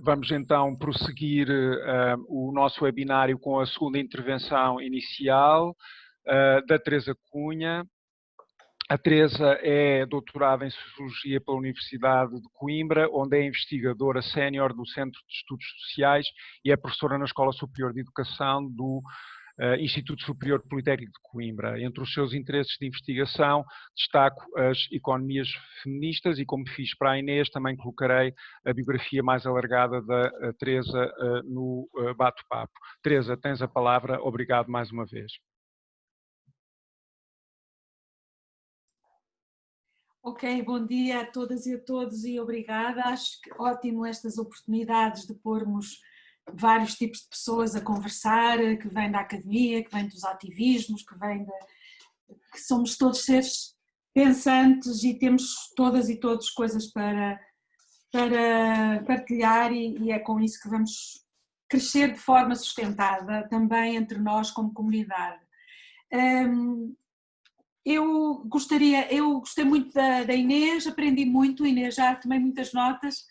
Vamos então prosseguir o nosso webinário com a segunda intervenção inicial da Teresa Cunha. A Teresa é doutorada em Sociologia pela Universidade de Coimbra, onde é investigadora sénior do Centro de Estudos Sociais e é professora na Escola Superior de Educação do Instituto Superior Politécnico de Coimbra. Entre os seus interesses de investigação, destaco as economias feministas e, como fiz para a Inês, também colocarei a biografia mais alargada da Teresa no bate-papo. Teresa, tens a palavra. Obrigado mais uma vez. Ok, bom dia a todas e a todos e obrigada. Acho que ótimo estas oportunidades de pormos vários tipos de pessoas a conversar, que vêm da academia, que vêm dos ativismos, que somos todos seres pensantes e temos todas e todos coisas para partilhar e é com isso que vamos crescer de forma sustentada também entre nós como comunidade. Eu gostei muito da Inês, aprendi muito, Inês, já tomei muitas notas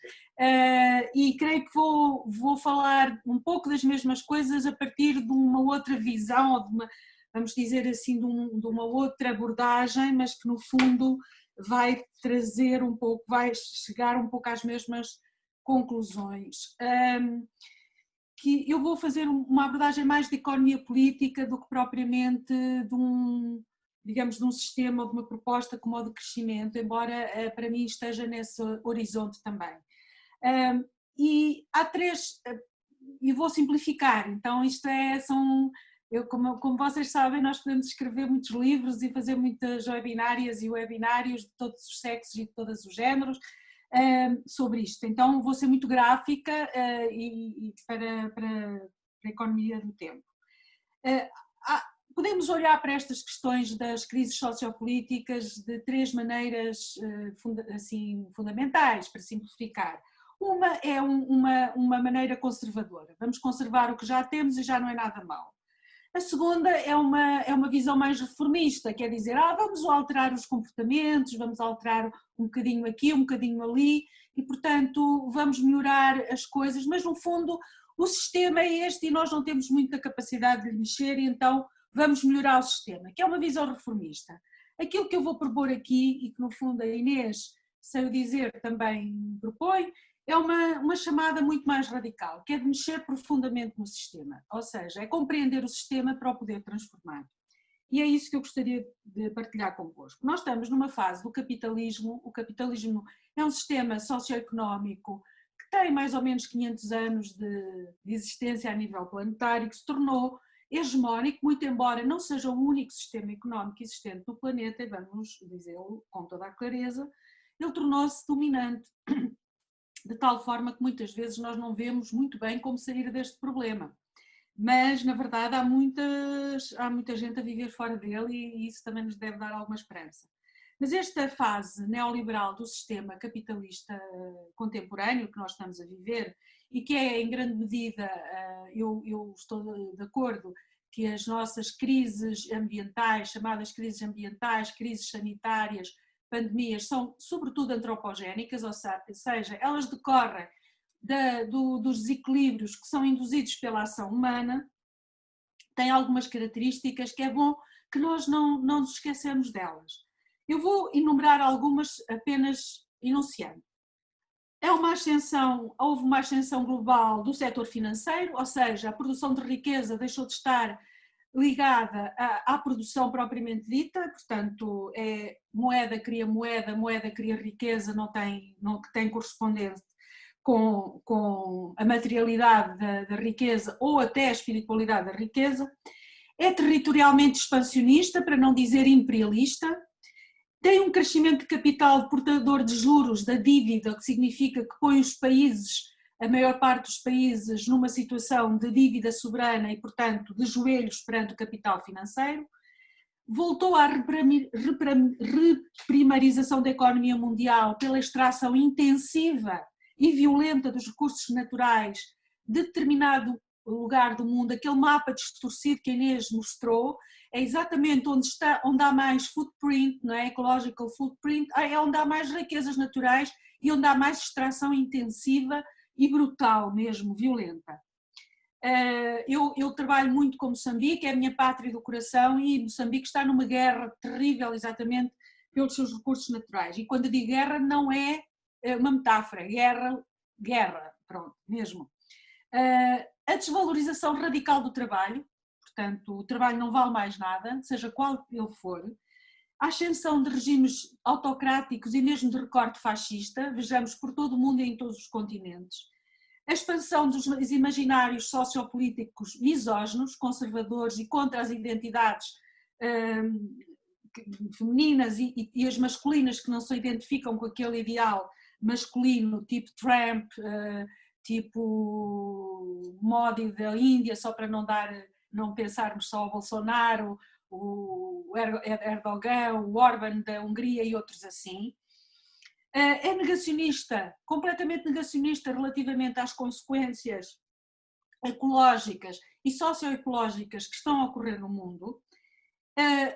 e creio que vou falar um pouco das mesmas coisas a partir de uma outra visão, ou de uma, vamos dizer assim, de uma outra abordagem, mas que no fundo vai trazer um pouco, vai chegar um pouco às mesmas conclusões. Que eu vou fazer uma abordagem mais de economia política do que propriamente digamos, de um sistema ou de uma proposta como o de crescimento, embora para mim esteja nesse horizonte também. E há três, e vou simplificar, então isto como vocês sabem, nós podemos escrever muitos livros e fazer muitas webinárias e webinários de todos os sexos e de todos os géneros sobre isto, então vou ser muito gráfica e para a economia do tempo. Podemos olhar para estas questões das crises sociopolíticas de três maneiras assim, fundamentais, para simplificar. Uma é uma maneira conservadora, vamos conservar o que já temos e já não é nada mau. A segunda é uma visão mais reformista, quer dizer, vamos alterar os comportamentos, vamos alterar um bocadinho aqui, um bocadinho ali, e portanto vamos melhorar as coisas, mas no fundo o sistema é este e nós não temos muita capacidade de mexer, e então vamos melhorar o sistema, que é uma visão reformista. Aquilo que eu vou propor aqui, e que no fundo a Inês, sei o dizer, também propõe, é uma chamada muito mais radical, que é de mexer profundamente no sistema, ou seja, é compreender o sistema para o poder transformar. E é isso que eu gostaria de partilhar convosco. Nós estamos numa fase do capitalismo, o capitalismo é um sistema socioeconómico que tem mais ou menos 500 anos de existência a nível planetário, que se tornou hegemónico, muito embora não seja o único sistema económico existente no planeta, e vamos dizê-lo com toda a clareza, ele tornou-se dominante, de tal forma que muitas vezes nós não vemos muito bem como sair deste problema. Mas, na verdade, há muita gente a viver fora dele e isso também nos deve dar alguma esperança. Mas esta fase neoliberal do sistema capitalista contemporâneo que nós estamos a viver e que é, em grande medida, eu estou de acordo que as nossas crises ambientais, chamadas crises ambientais, crises sanitárias, pandemias, são sobretudo antropogénicas, ou seja, elas decorrem dos desequilíbrios que são induzidos pela ação humana, têm algumas características que é bom que nós não nos esquecemos delas. Eu vou enumerar algumas apenas enunciando. Houve uma ascensão global do setor financeiro, ou seja, a produção de riqueza deixou de estar ligada à produção propriamente dita, portanto, moeda cria moeda, moeda cria riqueza, não tem correspondente com a materialidade da riqueza ou até a espiritualidade da riqueza. É territorialmente expansionista, para não dizer imperialista. Tem um crescimento de capital portador de juros da dívida, o que significa que põe os países, a maior parte dos países, numa situação de dívida soberana e, portanto, de joelhos perante o capital financeiro. Voltou à reprimarização da economia mundial pela extração intensiva e violenta dos recursos naturais de determinado lugar do mundo. Aquele mapa distorcido que a Inês mostrou é exatamente onde há mais footprint, não é? Ecological footprint, é onde há mais riquezas naturais e onde há mais extração intensiva e brutal mesmo, violenta. Eu trabalho muito com Moçambique, é a minha pátria do coração, e Moçambique está numa guerra terrível exatamente pelos seus recursos naturais. E quando eu digo guerra não é uma metáfora, guerra, pronto, mesmo. A desvalorização radical do trabalho, portanto o trabalho não vale mais nada, seja qual ele for. A ascensão de regimes autocráticos e mesmo de recorte fascista, vejamos por todo o mundo e em todos os continentes. A expansão dos imaginários sociopolíticos misóginos, conservadores e contra as identidades femininas e as masculinas que não se identificam com aquele ideal masculino, tipo Trump, tipo Modi da Índia, só para não pensarmos só o Bolsonaro, o Erdogan, o Orbán da Hungria e outros assim. É negacionista, completamente negacionista relativamente às consequências ecológicas e socioecológicas que estão a ocorrer no mundo.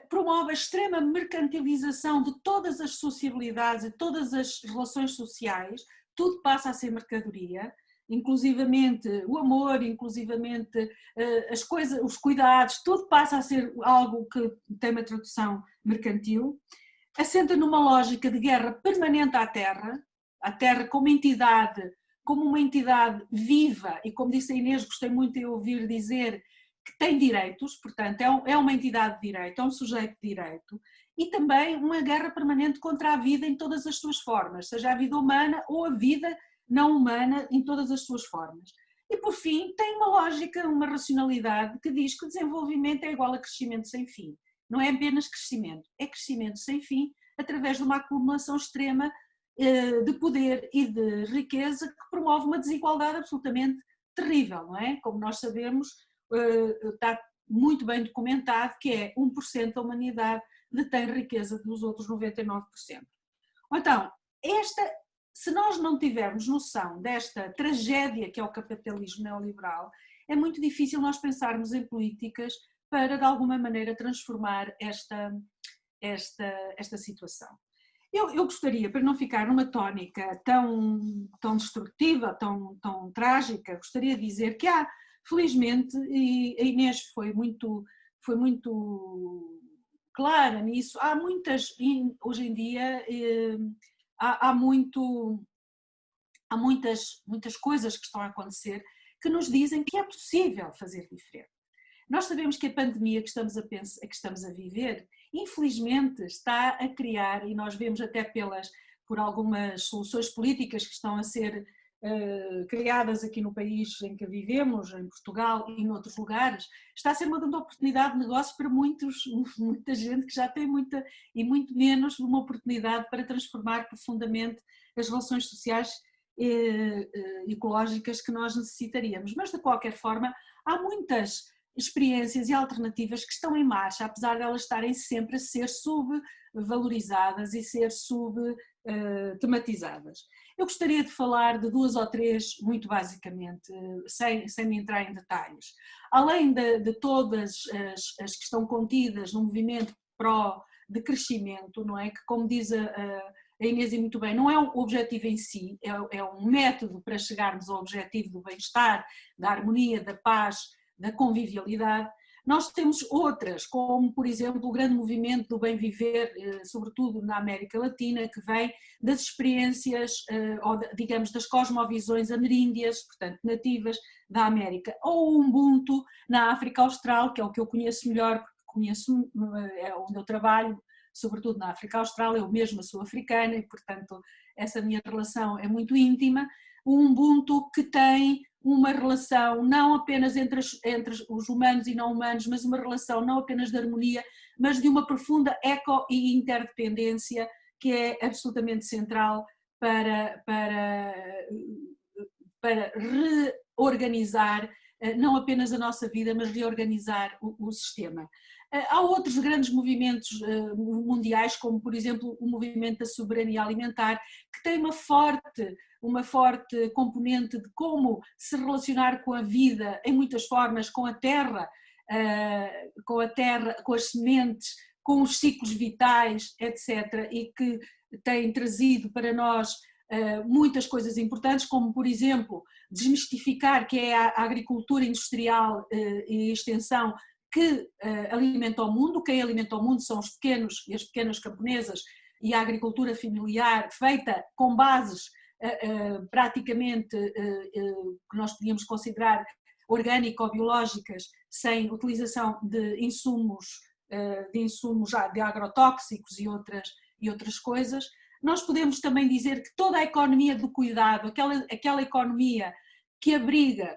Promove a extrema mercantilização de todas as sociabilidades e todas as relações sociais, tudo passa a ser mercadoria, inclusivamente o amor, inclusivamente as coisas, os cuidados, tudo passa a ser algo que tem uma tradução mercantil. Assenta numa lógica de guerra permanente à Terra como uma entidade viva, e como disse a Inês, gostei muito de ouvir dizer que tem direitos, portanto é uma entidade de direito, é um sujeito de direito, e também uma guerra permanente contra a vida em todas as suas formas, seja a vida humana ou a vida não humana em todas as suas formas. E por fim tem uma lógica, uma racionalidade que diz que o desenvolvimento é igual a crescimento sem fim. Não é apenas crescimento, é crescimento sem fim através de uma acumulação extrema de poder e de riqueza que promove uma desigualdade absolutamente terrível, não é? Como nós sabemos, está muito bem documentado que é 1% da humanidade detém riqueza dos outros 99%. Então, se nós não tivermos noção desta tragédia que é o capitalismo neoliberal, é muito difícil nós pensarmos em políticas para, de alguma maneira, transformar esta situação. Eu gostaria, para não ficar numa tónica tão destrutiva, tão trágica, gostaria de dizer que há, felizmente, e a Inês foi muito clara nisso, há muitas, hoje em dia, há muitas coisas que estão a acontecer que nos dizem que é possível fazer diferente. Nós sabemos que a pandemia que estamos a viver, infelizmente, está a criar, e nós vemos até por algumas soluções políticas que estão a ser criadas aqui no país em que vivemos, em Portugal e em outros lugares, está a ser uma grande oportunidade de negócio para muita gente que já tem muita, e muito menos uma oportunidade para transformar profundamente as relações sociais ecológicas que nós necessitaríamos. Mas, de qualquer forma, há muitas experiências e alternativas que estão em marcha, apesar de elas estarem sempre a ser subvalorizadas e ser subtematizadas. Eu gostaria de falar de 2 ou 3, muito basicamente, sem me entrar em detalhes. Além de todas as que estão contidas no movimento de crescimento, não é? Que, como diz a Inês muito bem, não é um objetivo em si, é um método para chegarmos ao objetivo do bem-estar, da harmonia, da paz, da convivialidade. Nós temos outras, como por exemplo o grande movimento do bem viver, sobretudo na América Latina, que vem das experiências, ou digamos das cosmovisões ameríndias, portanto nativas da América, ou o Ubuntu na África Austral, que é o que eu conheço melhor, porque conheço, é onde eu trabalho, sobretudo na África Austral, eu mesma sou africana e portanto essa minha relação é muito íntima. O Ubuntu que tem uma relação não apenas entre os humanos e não humanos, mas uma relação não apenas de harmonia, mas de uma profunda eco e interdependência que é absolutamente central para reorganizar não apenas a nossa vida, mas reorganizar o sistema. Há outros grandes movimentos mundiais, como por exemplo o movimento da soberania alimentar, que tem uma forte componente de como se relacionar com a vida em muitas formas, com a terra, com as sementes, com os ciclos vitais, etc. E que tem trazido para nós muitas coisas importantes, como, por exemplo, desmistificar que é a agricultura industrial e extensão que alimenta o mundo. Quem alimenta o mundo são os pequenos e as pequenas camponesas e a agricultura familiar feita com bases praticamente que nós podíamos considerar orgânico-biológicas, sem utilização de insumos de agrotóxicos e outras coisas. Nós podemos também dizer que toda a economia do cuidado, aquela economia que abriga,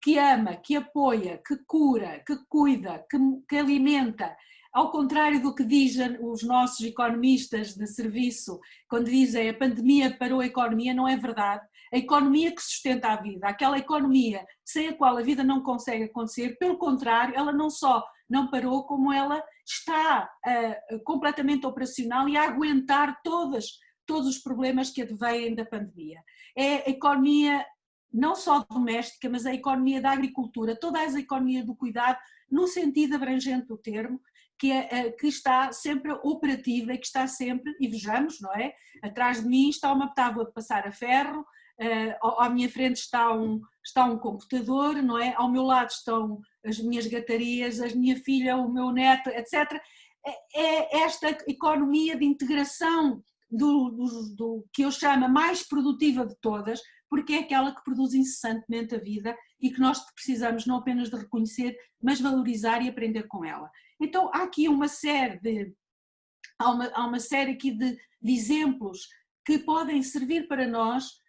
que ama, que apoia, que cura, que cuida, que alimenta, ao contrário do que dizem os nossos economistas de serviço, quando dizem a pandemia parou a economia, não é verdade. A economia que sustenta a vida, aquela economia sem a qual a vida não consegue acontecer, pelo contrário, ela não só não parou, como ela está completamente operacional e a aguentar todos os problemas que advêm da pandemia. É a economia não só doméstica, mas a economia da agricultura, toda a economia do cuidado, no sentido abrangente do termo, que está sempre operativa e que está sempre, e vejamos, não é? Atrás de mim está uma tábua de passar a ferro, à minha frente está um computador, não é? Ao meu lado estão as minhas gatarias, a minha filha, o meu neto, etc. É esta economia de integração do que eu chamo a mais produtiva de todas, porque é aquela que produz incessantemente a vida e que nós precisamos não apenas de reconhecer, mas valorizar e aprender com ela. Então há aqui uma série aqui de exemplos que podem servir para nós,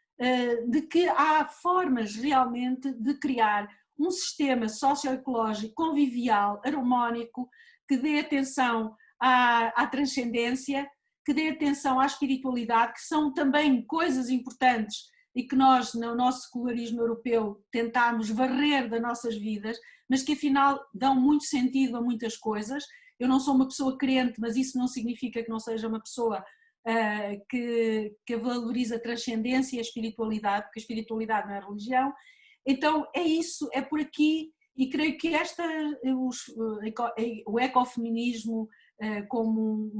de que há formas realmente de criar um sistema socioecológico, convivial, harmónico, que dê atenção à transcendência, que dê atenção à espiritualidade, que são também coisas importantes e que nós, no nosso secularismo europeu, tentámos varrer das nossas vidas, mas que afinal dão muito sentido a muitas coisas. Eu não sou uma pessoa crente, mas isso não significa que não seja uma pessoa que valoriza a transcendência e a espiritualidade, porque a espiritualidade não é religião. Então é isso, é por aqui, e creio que o ecofeminismo, como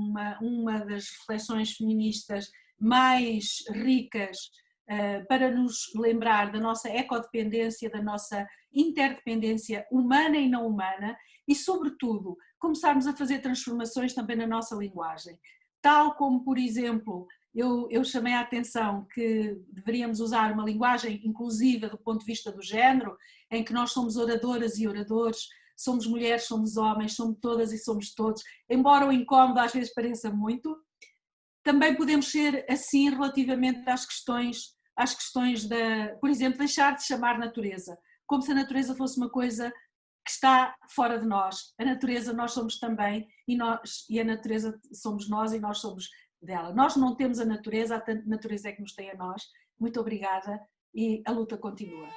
uma das reflexões feministas mais ricas, para nos lembrar da nossa ecodependência, da nossa interdependência humana e não humana, e sobretudo começarmos a fazer transformações também na nossa linguagem, tal como, por exemplo, eu chamei a atenção que deveríamos usar uma linguagem inclusiva do ponto de vista do género, em que nós somos oradoras e oradores, somos mulheres, somos homens, somos todas e somos todos, embora o incómodo às vezes pareça muito. Também podemos ser assim relativamente às questões por exemplo, deixar de chamar natureza, como se a natureza fosse uma coisa que está fora de nós. A natureza nós somos também, e a natureza somos nós e nós somos dela. Nós não temos a natureza é que nos tem a nós. Muito obrigada e a luta continua.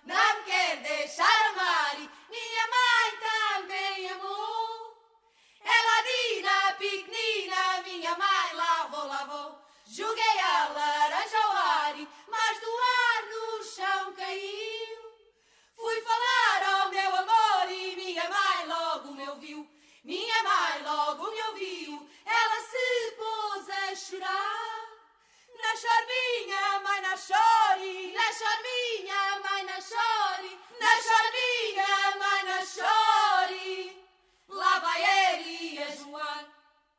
Não me quer deixar amar, e minha mãe também amou. Ela dina pequenina, minha mãe lavou. Joguei a laranja ao ar, mas do ar no chão caiu. Fui falar ao meu amor e minha mãe logo me ouviu. Minha mãe logo me ouviu. Ela se